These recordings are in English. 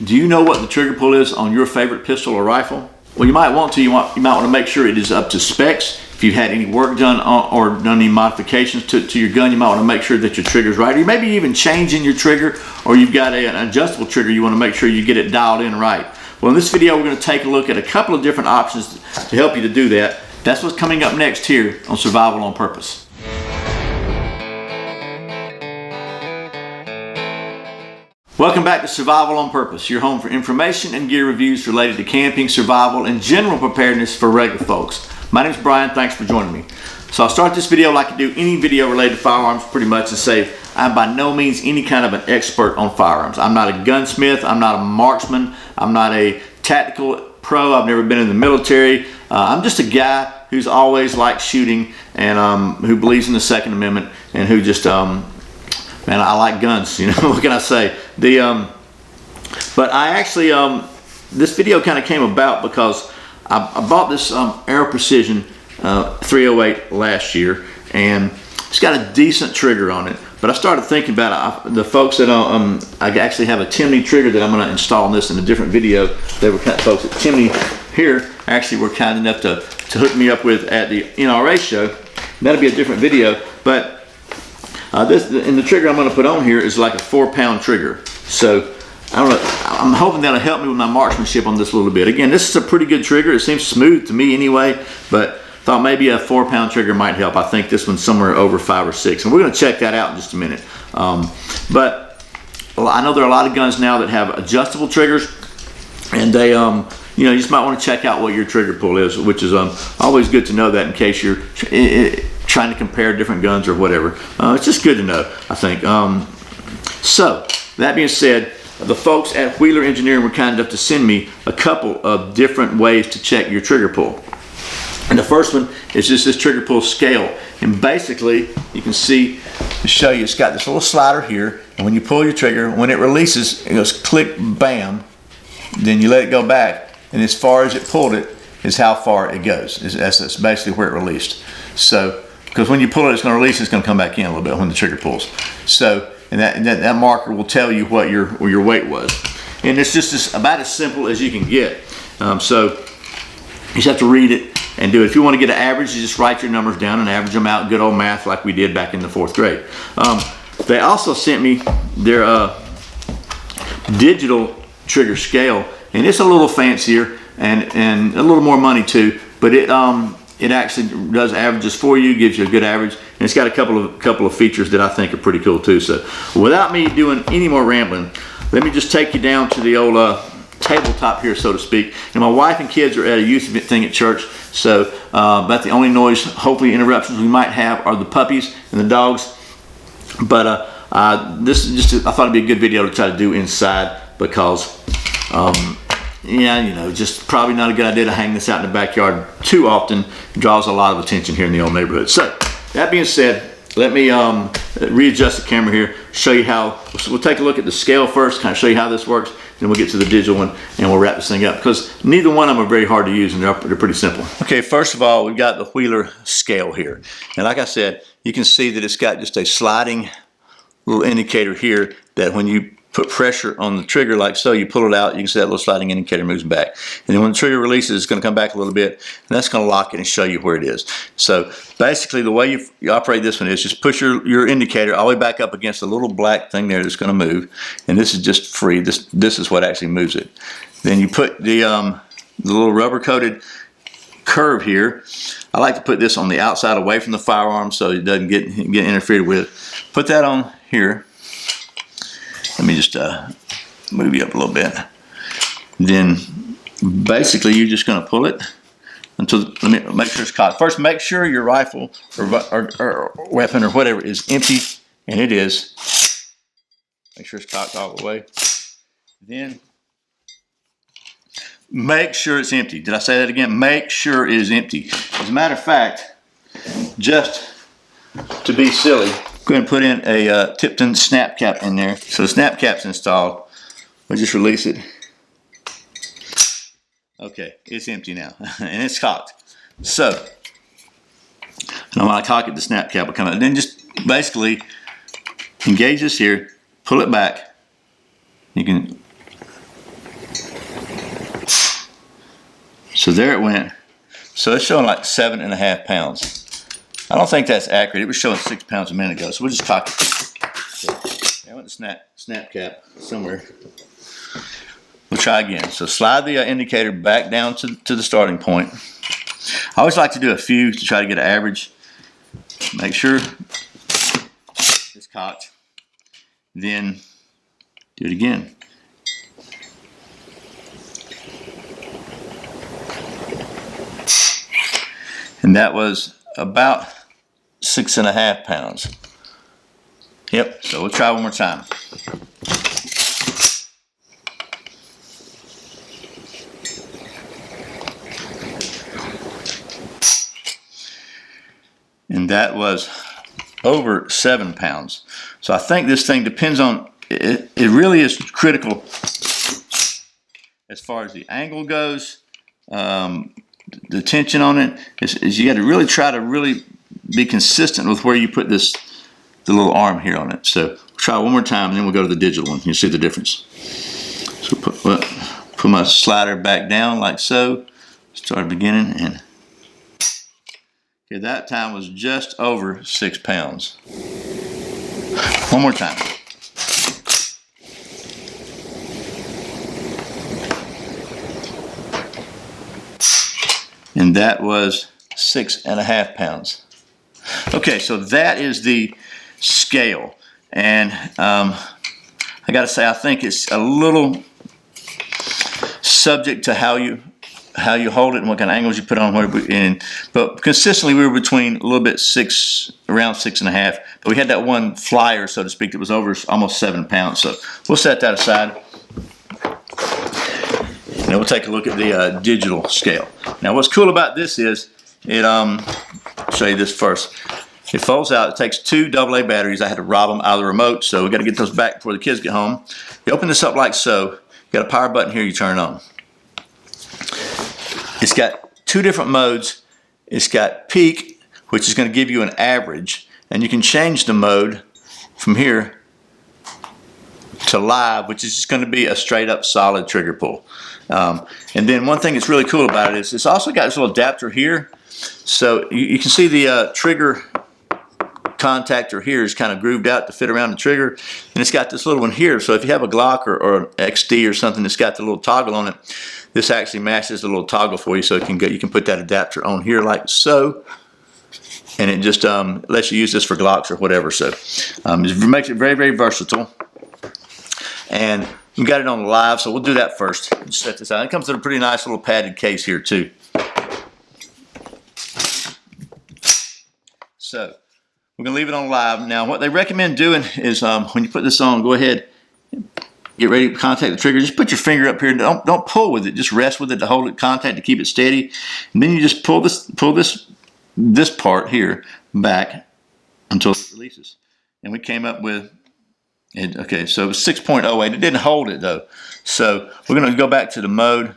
Do you know what the trigger pull is on your favorite pistol or rifle? Well, you might want to. You might want to make sure it is up to specs. If you've had any work done or done any modifications to your gun, you might want to make sure that your trigger's right. Or maybe even changing your trigger, or you've got an adjustable trigger, you want to make sure you get it dialed in right. Well, in this video, we're going to take a look at a couple of different options to help you to do that. That's what's coming up next here on Survival on Purpose. Welcome back to Survival on Purpose, your home for information and gear reviews related to camping, survival, and general preparedness for regular folks. My name is Brian, thanks for joining me. So I'll start this video like I do any video related to firearms pretty much and say I'm by no means any kind of an expert on firearms. I'm not a gunsmith, I'm not a marksman, I'm not a tactical pro, I've never been in the military. I'm just a guy who's always liked shooting and who believes in the Second Amendment and who just man, I like guns, you know, what can I say? But I actually, this video kind of came about because I bought this Aero Precision 308 last year, and it's got a decent trigger on it. But I started thinking about it. The folks that I actually have a Timney trigger that I'm going to install in this in a different video. They were folks at Timney here actually were kind enough to hook me up with at the NRA show. That'll be a different video, but the trigger I'm going to put on here is like a 4-pound trigger. So I don't know, I'm hoping that'll help me with my marksmanship on this a little bit. Again, this is a pretty good trigger. It seems smooth to me anyway, but thought maybe a 4-pound trigger might help. I think this one's somewhere over 5 or 6, and we're going to check that out in just a minute. But well, I know there are a lot of guns now that have adjustable triggers, and they you know, you just might want to check out what your trigger pull is, which is always good to know that in case you're trying to compare different guns or whatever. It's just good to know, I think. So that being said, the folks at Wheeler Engineering were kind enough to send me a couple of different ways to check your trigger pull. And the first one is just this trigger pull scale. And basically, you can see, to show you, it's got this little slider here, and when you pull your trigger, when it releases, it goes click, bam, then you let it go back, and as far as it pulled it is how far it goes. That's basically where it released. So, because when you pull it, it's going to release, it's going to come back in a little bit when the trigger pulls. So, and that marker will tell you what your weight was. And it's just about as simple as you can get. So, you just have to read it and do it. If you want to get an average, you just write your numbers down and average them out. Good old math like we did back in the 4th grade. They also sent me their digital trigger scale, and it's a little fancier and a little more money too, but it actually does averages for you, gives you a good average, and it's got a couple of features that I think are pretty cool too. So without me doing any more rambling, let me just take you down to the old tabletop here, so to speak. And my wife and kids are at a youth thing at church, so about the only noise, hopefully interruptions we might have, are the puppies and the dogs. But this is just, I thought it'd be a good video to try to do inside because yeah, you know, just probably not a good idea to hang this out in the backyard too often. It draws a lot of attention here in the old neighborhood. So that being said, let me readjust the camera here, show you how. We'll take a look at the scale first, kind of show you how this works, then we'll get to the digital one and we'll wrap this thing up, because neither one of them are very hard to use and they're pretty simple. Okay, first of all, we've got the Wheeler scale here, and like I said, you can see that it's got just a sliding little indicator here that when you put pressure on the trigger like so, you pull it out, you can see that little sliding indicator moves back. And then when the trigger releases, it's going to come back a little bit, and that's going to lock it and show you where it is. So basically the way you operate this one is just push your indicator all the way back up against the little black thing there that's going to move, and this is just free. This is what actually moves it. Then you put the little rubber coated curve here. I like to put this on the outside away from the firearm so it doesn't get interfered with. Put that on here. Let me just move you up a little bit. Then basically you're just going to pull it until, let me make sure it's cocked. First, make sure your rifle or weapon or whatever is empty, and it is. Make sure it's cocked all the way. Then make sure it's empty. Did I say that again? Make sure it is empty. As a matter of fact, just to be silly, go ahead and put in a Tipton snap cap in there. So the snap cap's installed. We'll just release it. Okay, it's empty now, and it's cocked. So, and when I cock it, the snap cap will come out. And then just basically engage this here, pull it back. You can So there it went. So it's showing like 7.5 pounds. I don't think that's accurate. It was showing 6 pounds a minute ago. So we'll just cock it. Okay. I went to snap cap somewhere. We'll try again. So slide the indicator back down to the starting point. I always like to do a few to try to get an average. Make sure it's cocked. Then do it again. And that was about 6.5 pounds. Yep, so we'll try one more time. And that was over 7 pounds. So I think this thing depends on, it really is critical as far as the angle goes. The tension on it is you got to really try to really be consistent with where you put the little arm here on it. So we'll try one more time and then we'll go to the digital one. You'll see the difference. So put my slider back down like so. Start beginning, and okay, that time was just over 6 pounds. One more time. And that was 6.5 pounds. Okay, so that is the scale. And I gotta say, I think it's a little subject to how you hold it and what kind of angles you put on it. But consistently we were between a little bit around 6.5. But we had that one flyer, so to speak, that was over almost 7 pounds. So we'll set that aside. Now we'll take a look at the digital scale. Now what's cool about this is, I'll show you this first. It folds out. It takes 2 AA batteries. I had to rob them out of the remote, so we got to get those back before the kids get home. You open this up like so. You got a power button here you turn on. It's got 2 different modes. It's got peak, which is going to give you an average, and you can change the mode from here to live, which is just going to be a straight up solid trigger pull. And then one thing that's really cool about it is it's also got this little adapter here. So you can see the trigger contactor here is kind of grooved out to fit around the trigger, and it's got this little one here. So if you have a Glock or an XD or something that's got the little toggle on it, this actually matches the little toggle for you, so you can put that adapter on here like so, and it just lets you use this for Glocks or whatever. So it makes it very, very versatile. And we got it on live, so we'll do that first. Just set this out. It comes in a pretty nice little padded case here too. So we're gonna leave it on live. Now what they recommend doing is when you put this on, go ahead, get ready to contact the trigger. Just put your finger up here. Don't pull with it. Just rest with it to hold it contact to keep it steady. And then you just pull this part here back until it releases. And we came up with okay, so it was 6.08. It didn't hold it though. So we're going to go back to the mode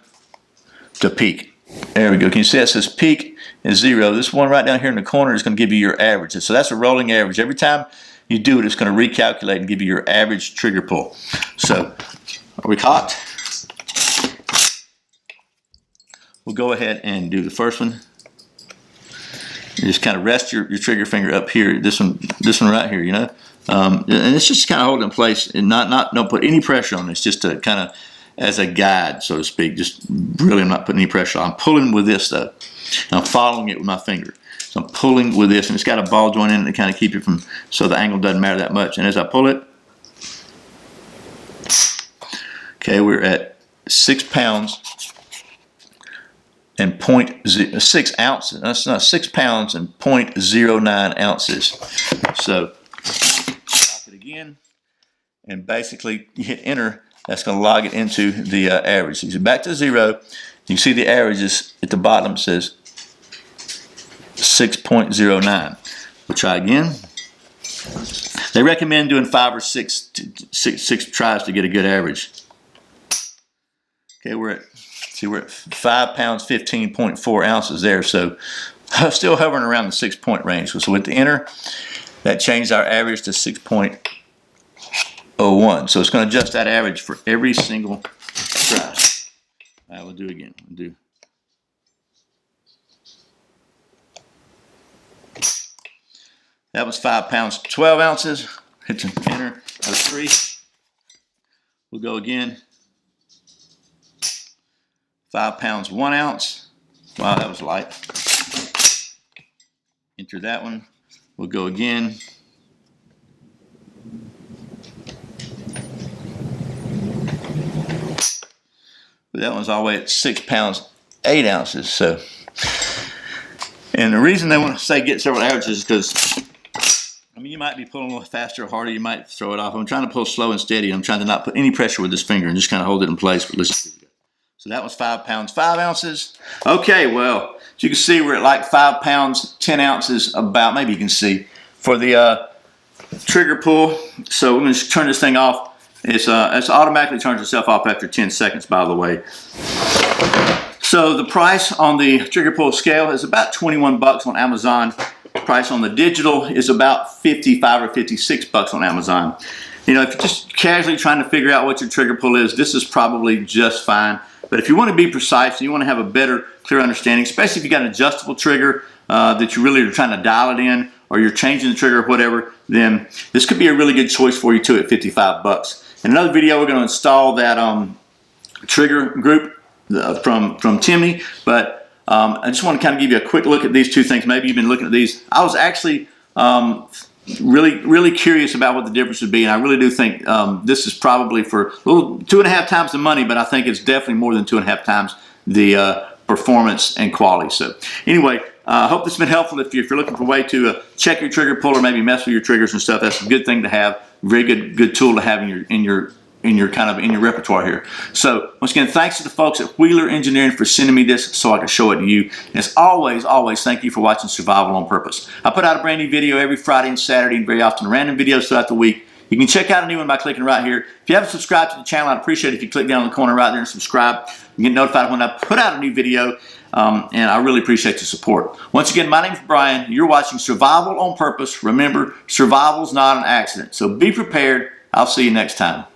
to peak. There we go. Can you see it says peak is 0. This one right down here in the corner is going to give you your averages. So that's a rolling average. Every time you do it, it's going to recalculate and give you your average trigger pull. So are we caught? We'll go ahead and do the first one. You just kind of rest your trigger finger up here. This one right here, you know. And it's just kind of hold it in place and don't put any pressure on it. It's just to kind of as a guide, so to speak. Just really, I'm not putting any pressure on. I'm pulling with this though. And I'm following it with my finger. So I'm pulling with this, and it's got a ball joint in it to kind of keep it from, so the angle doesn't matter that much. And as I pull it, okay, we're at 6 pounds and 6 ounces. That's not 6 pounds and 0.09 ounces. So stop it again, and basically you hit enter. That's going to log it into the average. So you back to 0. You see the averages at the bottom says 6.09. We'll try again. They recommend doing 5 or 6 tries to get a good average. Okay, we're at 5 pounds 15.4 ounces there. So still hovering around the 6 point range. So with the enter, that changed our average to 6.01. So it's going to adjust that average for every single try. All right, we'll do it again. We'll do That was 5 pounds, 12 ounces. Hit the enter out of 3. We'll go again. 5 pounds, 1 ounce. Wow, that was light. Enter that one. We'll go again. But that one's all the way at 6 pounds, 8 ounces. So, and the reason they want to say get several averages is because, I mean, you might be pulling a little faster or harder. You might throw it off. I'm trying to pull slow and steady. I'm trying to not put any pressure with this finger and just kind of hold it in place. But listen. So that was 5 pounds, 5 ounces. Okay, well, as you can see, we're at like 5 pounds, 10 ounces about. Maybe you can see for the trigger pull. So I'm going to turn this thing off. It's automatically turns itself off after 10 seconds, by the way. So the price on the trigger pull scale is about 21 bucks on Amazon. The price on the digital is about 55 or 56 bucks on Amazon. You know, if you're just casually trying to figure out what your trigger pull is, this is probably just fine. But if you want to be precise and you want to have a better, clear understanding, especially if you got an adjustable trigger that you really are trying to dial it in, or you're changing the trigger or whatever, then this could be a really good choice for you too at 55 bucks. In another video, we're going to install that trigger group from Timney, but I just want to kind of give you a quick look at these two things. Maybe you've been looking at these. I was actually really curious about what the difference would be, and I really do think this is probably for a little 2.5 times the money, but I think it's definitely more than 2.5 times the performance and quality. So anyway, I hope this has been helpful. If you're looking for a way to check your trigger pull or maybe mess with your triggers and stuff, that's a good thing to have. Very good tool to have in your repertoire here. So once again, thanks to the folks at Wheeler Engineering for sending me this so I can show it to you. And as always, thank you for watching Survival on Purpose. I put out a brand new video every Friday and Saturday, and very often random videos throughout the week. You can check out a new one by clicking right here. If you haven't subscribed to the channel, I'd appreciate it if you click down in the corner right there and subscribe. You get notified when I put out a new video, and I really appreciate your support. Once again, my name's Brian. You're watching Survival on Purpose. Remember, survival's not an accident. So be prepared. I'll see you next time.